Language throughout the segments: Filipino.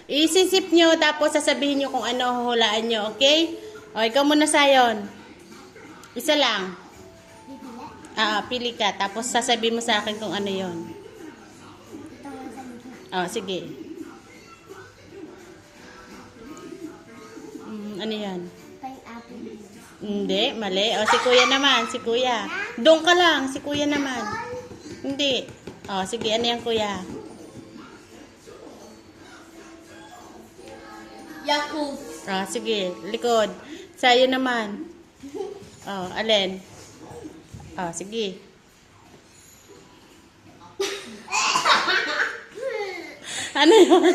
Isisip nyo, tapos sasabihin nyo kung ano huhulaan nyo, okay? O, ikaw muna, Sayon. Isa lang. Pili ka. Tapos sasabihin mo sa akin kung ano yon. Sige. Ano yan? Hindi, mali. Si kuya naman, si kuya. Doon ka lang, si kuya naman. Hindi. Sige, ano yan, kuya? Yakult. Sige, likod. Sa'yo naman. Alin? Sige. Ano yun?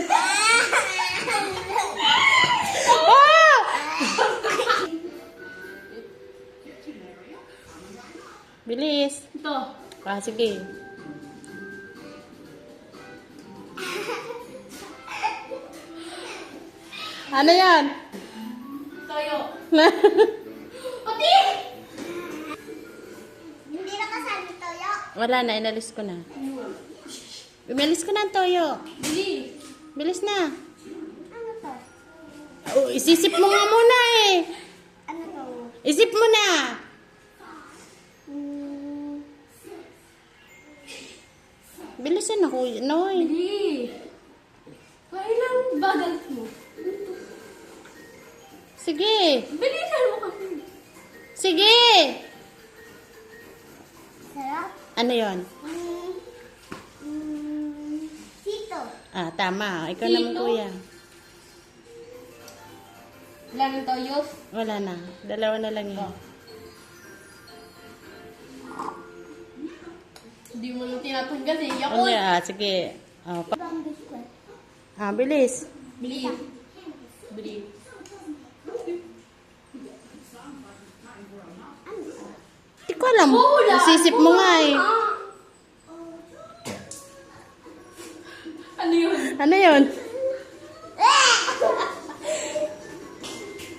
Bilis. Ito. Sige. Ano yan? Toyo. Pati! Hindi na kasali toyo. Wala na, inalis ko na. Umalis ko na ang toyo. Bili. Bilis na. Ano to? Isisip mo nga muna eh. Ano to? Isip mo na. Bilisan na, kuya. Noy. Bili. Kailan bagal mo? Sige. Bilisan mo kasi. Sige. Sarap. Ano yon? Sito. Tama. Ikaw naman, Sito? kuya. Ilan ang toyo? Wala na. Dalawa na lang yun. Hindi mo na tinatanggal eh. Yakult. Sige. Ibang biskwit. Bilis. Bili. Bili. Hindi ko alam. Wala. Isisip mo nga eh. Ano yun? Ano yun?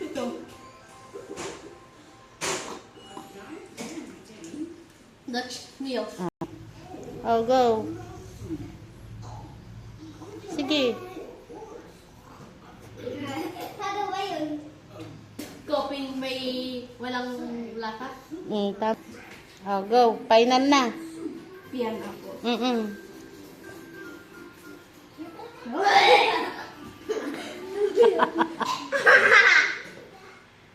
Ito. Dutch milk. Go. Sige. Ano ba yun? Koping may walang lasa? Go. Final na. Piyan ako.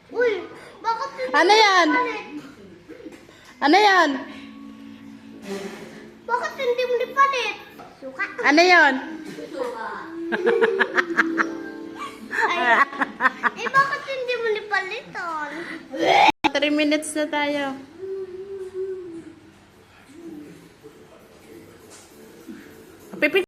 Uy, bakit Ano yan? Ano yan? Bakit hindi mo nipalit? Suka. Ano yan? Suka. Bakit hindi mo nipalitan? 3 minutes na tayo. Pipit